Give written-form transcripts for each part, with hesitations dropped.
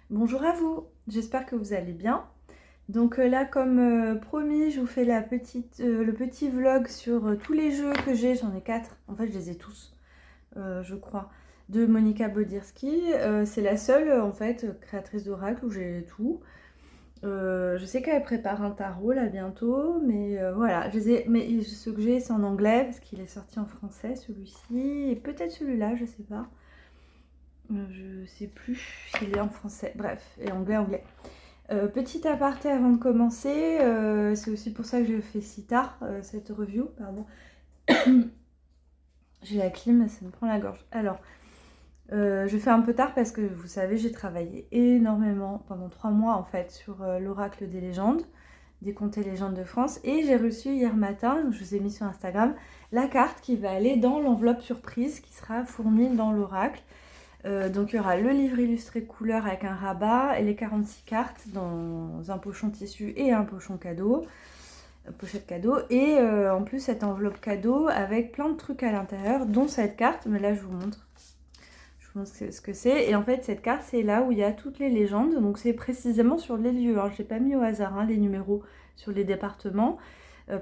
Bonjour à vous, j'espère que vous allez bien. Donc là, comme promis, je vous fais le petit vlog sur tous les jeux que j'ai. J'en ai 4, en fait je les ai tous, je crois, de Monica Bodirski. C'est la seule, en fait, créatrice d'Oracle où j'ai tout. Je sais qu'elle prépare un tarot là bientôt, mais voilà, mais ce que j'ai c'est en anglais, parce qu'il est sorti en français celui-ci, et peut-être celui-là, je sais pas. Je sais plus s'il est en français, bref, et anglais. Petit aparté avant de commencer, c'est aussi pour ça que je fais si tard cette review, pardon. J'ai la clim, ça me prend la gorge. Alors, je fais un peu tard parce que vous savez, j'ai travaillé énormément pendant 3 mois en fait sur l'oracle des légendes, des contes et légendes de France, et j'ai reçu hier matin, donc je vous ai mis sur Instagram, la carte qui va aller dans l'enveloppe surprise qui sera fournie dans l'oracle. Donc il y aura le livre illustré couleur avec un rabat et les 46 cartes dans un pochon tissu et un pochon cadeau, pochette cadeau, et en plus cette enveloppe cadeau avec plein de trucs à l'intérieur, dont cette carte, mais là je vous montre ce que c'est. Et en fait cette carte c'est là où il y a toutes les légendes, donc c'est précisément sur les lieux, hein. Je l'ai pas mis au hasard, hein, les numéros sur les départements.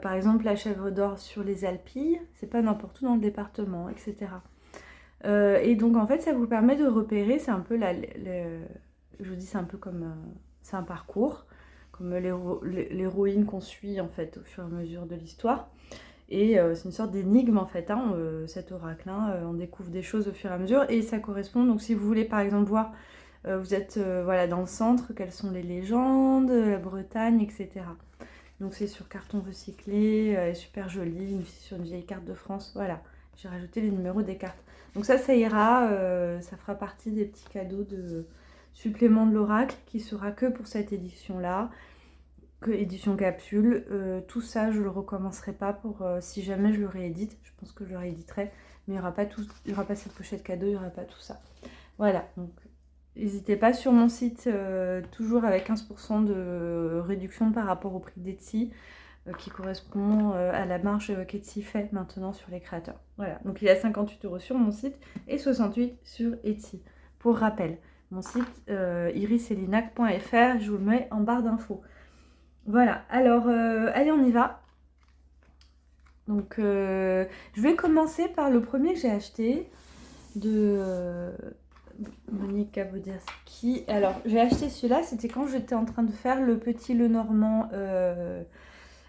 Par exemple la chèvre d'or sur les Alpilles, c'est pas n'importe où dans le département, etc. Et donc en fait ça vous permet de repérer, c'est un peu je vous dis c'est un peu comme c'est un parcours, comme l'héroïne qu'on suit en fait au fur et à mesure de l'histoire. Et c'est une sorte d'énigme en fait, hein, cet oracle, hein, on découvre des choses au fur et à mesure et ça correspond. Donc si vous voulez par exemple voir, vous êtes voilà, dans le centre, quelles sont les légendes, la Bretagne, etc. Donc c'est sur carton recyclé, elle est super jolie, sur une vieille carte de France, voilà. J'ai rajouté les numéros des cartes. Donc ça ira, ça fera partie des petits cadeaux de supplément de l'oracle qui sera que pour cette édition-là, que édition capsule. Tout ça, je le recommencerai pas pour si jamais je le réédite. Je pense que je le rééditerai, mais il y aura pas cette pochette cadeau, il y aura pas tout ça. Voilà, donc n'hésitez pas sur mon site, toujours avec 15% de réduction par rapport au prix d'Etsy, qui correspond à la marge qu'Etsy fait maintenant sur les créateurs. Voilà, donc il y a 58 € sur mon site et 68 sur Etsy. Pour rappel, mon site iriselinac.fr, je vous le mets en barre d'infos. Voilà, alors allez, on y va. Donc je vais commencer par le premier que j'ai acheté de Monica Bodirski. Alors j'ai acheté celui-là, c'était quand j'étais en train de faire le petit Lenormand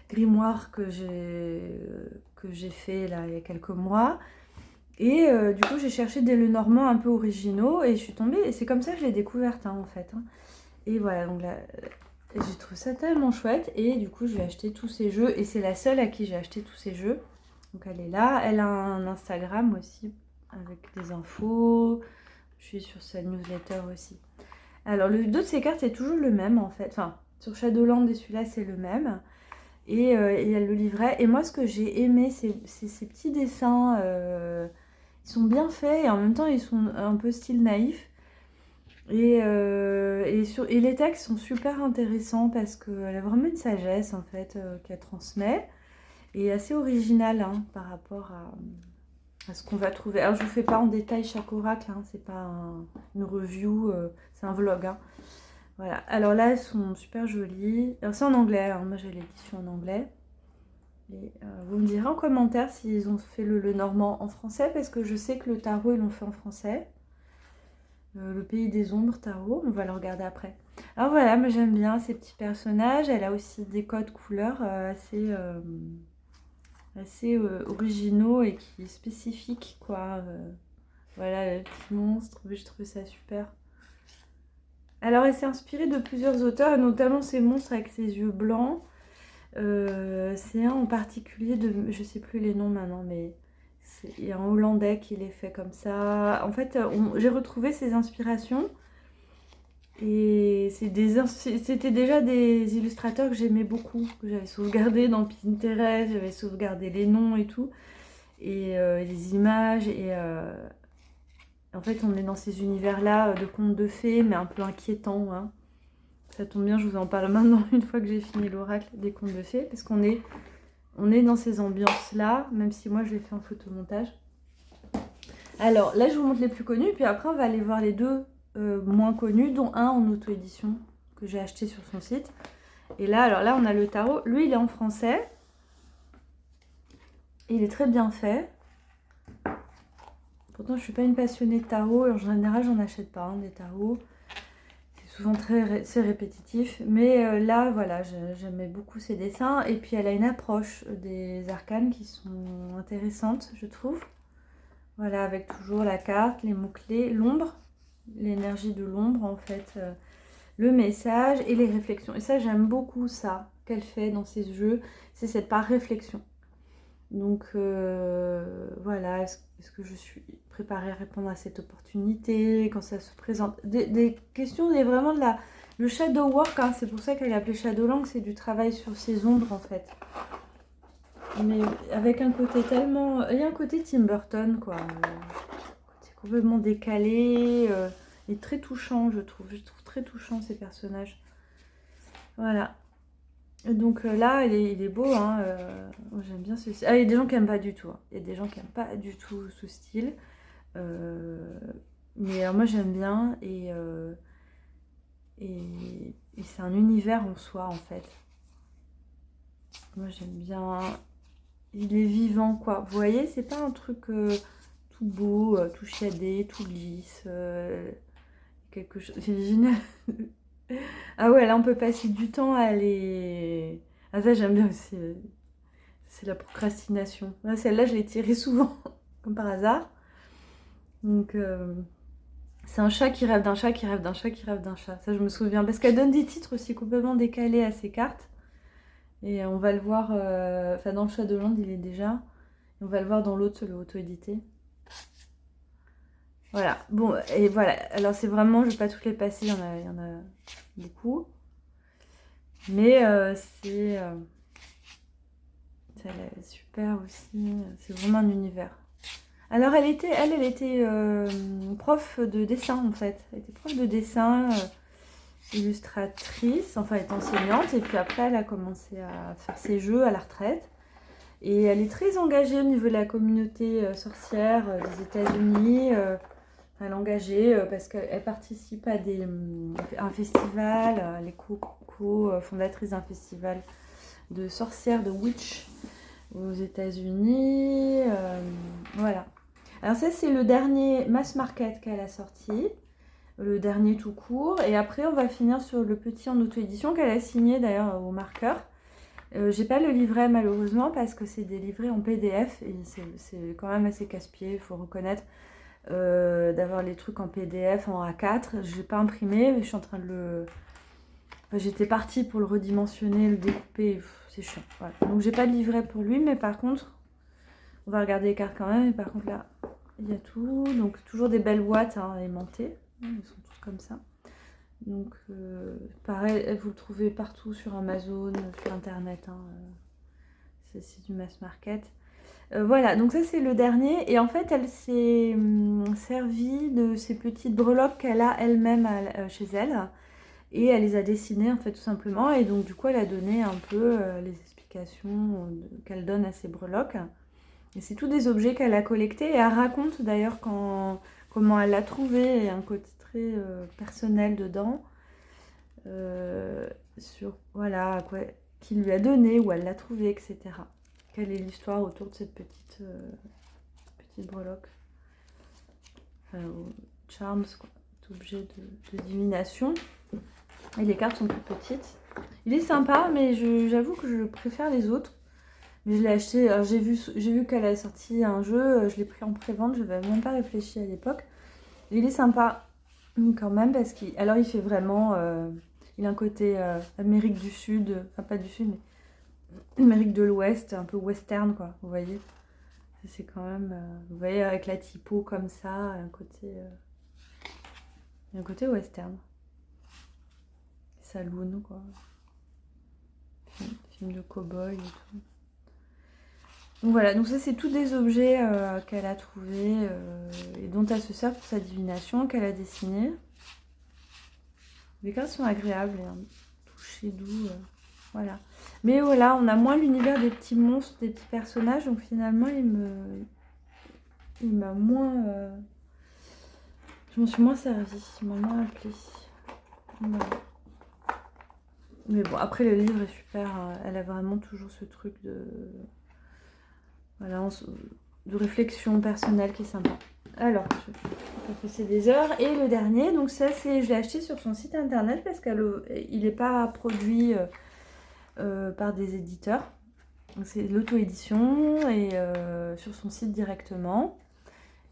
grimoire que j'ai fait là il y a quelques mois. Et du coup j'ai cherché des Lenormand un peu originaux et je suis tombée, et c'est comme ça que je l'ai découverte, hein, en fait, hein. Et voilà, donc là j'ai trouvé ça tellement chouette, et du coup je vais acheter tous ces jeux, et c'est la seule à qui j'ai acheté tous ces jeux. Donc elle est là, elle a un Instagram aussi avec des infos, je suis sur sa newsletter aussi. Alors le dos de ces cartes c'est toujours le même en fait, enfin sur Shadowland et celui-là c'est le même. Et elle le livrait. Et moi, ce que j'ai aimé, c'est ces petits dessins. Ils sont bien faits et en même temps, ils sont un peu style naïf. Et les textes sont super intéressants parce qu'elle a vraiment une sagesse, en fait, qu'elle transmet. Et assez originale, hein, par rapport à ce qu'on va trouver. Alors, je vous fais pas en détail chaque oracle, hein, c'est pas une review, c'est un vlog, hein. Voilà, alors là elles sont super jolies. Alors c'est en anglais, hein. Moi j'ai l'édition en anglais. Et vous me direz en commentaire s'ils ont fait le Normand en français, parce que je sais que le tarot ils l'ont fait en français. Le pays des ombres tarot, on va le regarder après. Alors voilà, moi j'aime bien ces petits personnages. Elle a aussi des codes couleurs assez originaux et qui spécifiques, quoi. Voilà, le petit monstre, je trouve ça super. Alors elle s'est inspirée de plusieurs auteurs, et notamment ces monstres avec ses yeux blancs. C'est un en particulier de, je sais plus les noms maintenant, mais il y a un Hollandais qui les fait comme ça. En fait, j'ai retrouvé ces inspirations, et c'était déjà des illustrateurs que j'aimais beaucoup, que j'avais sauvegardé dans Pinterest, j'avais sauvegardé les noms et tout, et les images, et en fait on est dans ces univers-là de contes de fées, mais un peu inquiétants, hein. Ça tombe bien, je vous en parle maintenant, une fois que j'ai fini l'oracle des contes de fées, parce qu'on est dans ces ambiances-là, même si moi je l'ai fait en photomontage. Alors là, je vous montre les plus connus, puis après on va aller voir les deux moins connus, dont un en auto-édition que j'ai acheté sur son site. Et là, alors là, on a le tarot. Lui, il est en français. Il est très bien fait. Pourtant, je ne suis pas une passionnée de tarot. En général, j'en achète pas des tarots. C'est souvent c'est répétitif. Mais là, voilà, j'aimais beaucoup ses dessins. Et puis, elle a une approche des arcanes qui sont intéressantes, je trouve. Voilà, avec toujours la carte, les mots-clés, l'ombre, l'énergie de l'ombre, en fait, le message et les réflexions. Et ça, j'aime beaucoup ça qu'elle fait dans ses jeux. C'est cette part réflexion. Donc voilà, est-ce que je suis préparée à répondre à cette opportunité quand ça se présente, des questions, et vraiment le shadow work, hein, c'est pour ça qu'elle est appelée Shadowland, c'est du travail sur ses ombres en fait. Mais avec un côté tellement... Il y a un côté Tim Burton, quoi. C'est complètement décalé et très touchant, je trouve. Je trouve très touchant ces personnages. Voilà. Donc là, il est beau, hein, j'aime bien ce style. Ah, il y a des gens qui n'aiment pas du tout. Hein. Il y a des gens qui n'aiment pas du tout ce style. Mais moi, j'aime bien. Et c'est un univers en soi, en fait. Moi, j'aime bien. Il est vivant, quoi. Vous voyez, c'est pas un truc tout beau, tout chiadé, tout lisse. Quelque chose... C'est génial. Ah ouais, là on peut passer du temps à les... Ah ça j'aime bien aussi, c'est la procrastination. Là, celle-là je l'ai tirée souvent, comme par hasard. Donc c'est un chat qui rêve d'un chat, qui rêve d'un chat, qui rêve d'un chat. Ça je me souviens, parce qu'elle donne des titres aussi complètement décalés à ses cartes. Et on va le voir, enfin dans le Shadowland il est déjà. Et on va le voir dans l'autre, le auto-édité. Voilà, bon, et voilà, alors c'est vraiment, je ne vais pas toutes les passer, il y en a beaucoup. Mais c'est super aussi, c'est vraiment un univers. Alors elle était prof de dessin en fait, elle était prof de dessin, illustratrice, enfin elle est enseignante, et puis après elle a commencé à faire ses jeux à la retraite. Et elle est très engagée au niveau de la communauté sorcière des États-Unis. Elle est engagée parce qu'elle participe à un festival, elle est co-fondatrice d'un festival de sorcières, de witch aux États-Unis. Voilà. Alors ça, c'est le dernier mass market qu'elle a sorti, le dernier tout court. Et après, on va finir sur le petit en auto-édition qu'elle a signé d'ailleurs au marqueur. J'ai pas le livret malheureusement parce que c'est des livrets en PDF et c'est quand même assez casse-pied, il faut reconnaître. D'avoir les trucs en PDF, en A4. Je l'ai pas imprimé, mais je suis en train de le... Enfin, j'étais partie pour le redimensionner, le découper, c'est chiant. Voilà. Donc j'ai pas de livret pour lui, mais par contre, on va regarder les cartes quand même. Et par contre là, il y a tout. Donc toujours des belles boîtes hein, aimantées. Ils sont tous comme ça. Donc pareil, vous le trouvez partout sur Amazon, sur Internet. Hein, c'est du mass market. Voilà, donc ça c'est le dernier. Et en fait, elle s'est servie de ces petites breloques qu'elle a elle-même chez elle. Et elle les a dessinées en fait tout simplement. Et donc du coup, elle a donné un peu les explications qu'elle donne à ces breloques. Et c'est tous des objets qu'elle a collectés. Et elle raconte d'ailleurs comment elle l'a trouvé. Il y a un côté très personnel dedans. Sur voilà, quoi, qui lui a donné, où elle l'a trouvé, etc. Quelle est l'histoire autour de cette petite breloque, enfin, charms, quoi, objet de divination. Et les cartes sont plus petites. Il est sympa, mais j'avoue que je préfère les autres. Mais je l'ai acheté, j'ai vu qu'elle a sorti un jeu, je l'ai pris en pré-vente, je n'avais même pas réfléchi à l'époque. Il est sympa quand même parce qu'il fait vraiment, il a un côté Amérique du Sud, enfin pas du Sud, mais Amérique de l'Ouest, un peu western quoi, vous voyez. C'est quand même, vous voyez avec la typo comme ça, un côté western. Saloon quoi. Film de cow-boy et tout. Donc voilà, donc ça c'est tous des objets qu'elle a trouvés et dont elle se sert pour sa divination, qu'elle a dessiné. Les cartes sont agréables, hein, touché doux, voilà. Mais voilà, on a moins l'univers des petits monstres, des petits personnages, donc finalement il m'a moins... Je m'en suis moins servie, maman a appelé. Voilà. Mais bon, après le livre est super, elle a vraiment toujours ce truc de, voilà, de réflexion personnelle qui est sympa. Alors, je vais passer des heures. Et le dernier, donc ça, je l'ai acheté sur son site internet parce qu'il n'est pas produit par des éditeurs. C'est l'auto-édition et sur son site directement.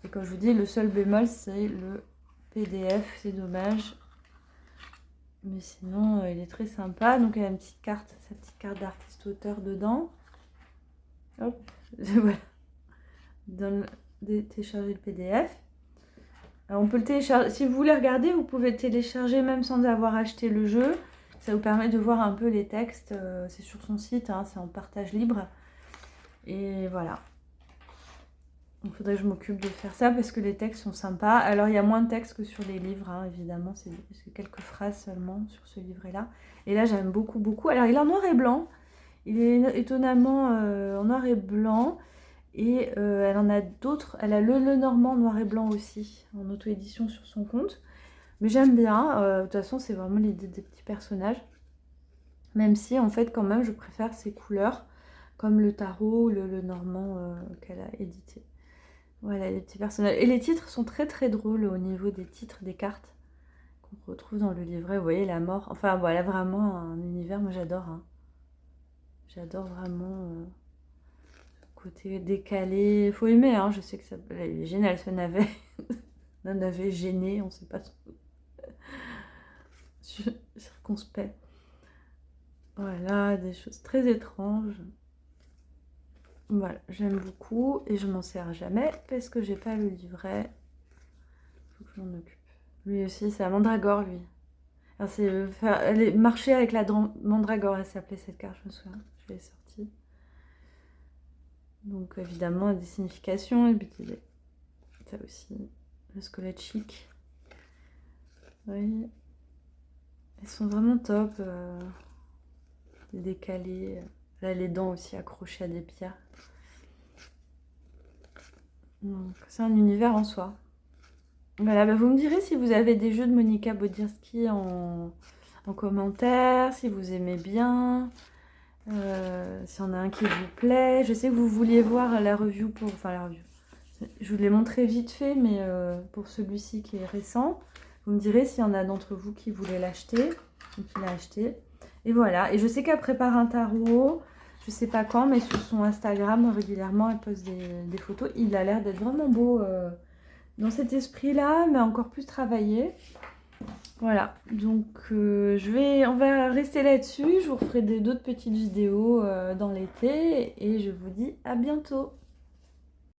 Et comme je vous dis, le seul bémol, c'est le PDF, c'est dommage. Mais sinon, il est très sympa. Donc, il y a une petite carte, sa petite carte d'artiste-auteur dedans. Hop, voilà. Télécharger le PDF. Alors, on peut le télécharger. Si vous voulez regarder, vous pouvez le télécharger même sans avoir acheté le jeu. Ça vous permet de voir un peu les textes. C'est sur son site, hein, c'est en partage libre. Et voilà. Il faudrait que je m'occupe de faire ça parce que les textes sont sympas. Alors, il y a moins de textes que sur les livres, hein, évidemment. C'est quelques phrases seulement sur ce livret-là. Et là, j'aime beaucoup, beaucoup. Alors, il est en noir et blanc. Il est étonnamment en noir et blanc. Et elle en a d'autres. Elle a le Normand noir et blanc aussi, en auto-édition sur son compte. Mais j'aime bien. De toute façon, c'est vraiment l'idée des petits personnages. Même si, en fait, quand même, je préfère ces couleurs, comme le tarot ou le Normand qu'elle a édité. Voilà, les petits personnages. Et les titres sont très très drôles au niveau des titres des cartes qu'on retrouve dans le livret. Vous voyez, la mort. Enfin, voilà, vraiment un univers. Moi, j'adore. Hein. J'adore vraiment côté décalé. Faut aimer, hein. Je sais que ça. Elle est géniale, ce navet. Un navet gêné, on sait pas trop. Circonspect. Voilà, des choses très étranges. Voilà, j'aime beaucoup et je m'en sers jamais parce que j'ai pas le livret. Faut que je m'en occupe. Lui aussi, c'est la mandragore, lui. Alors, c'est marcher avec la mandragore, elle s'appelait cette carte, je me souviens. Je l'ai sortie. Donc, évidemment, des significations. Et puis, ça aussi, le squelette chic. Oui. Elles sont vraiment top. Décalées. Là, les dents aussi accrochées à des pierres. Donc, c'est un univers en soi. Voilà, bah vous me direz si vous avez des jeux de Monika Bodirski en commentaire, si vous aimez bien, s'il y en a un qui vous plaît. Je sais que vous vouliez voir la review pour... Enfin, la review. Je vous l'ai montré vite fait, mais pour celui-ci qui est récent, vous me direz s'il y en a d'entre vous qui voulaient l'acheter ou qui l'a acheté. Et voilà. Et je sais qu'elle prépare un tarot, je sais pas quand, mais sur son Instagram, régulièrement, elle poste des photos. Il a l'air d'être vraiment beau dans cet esprit-là, mais encore plus travaillé. Voilà. Donc, on va rester là-dessus. Je vous referai d'autres petites vidéos dans l'été. Et je vous dis à bientôt.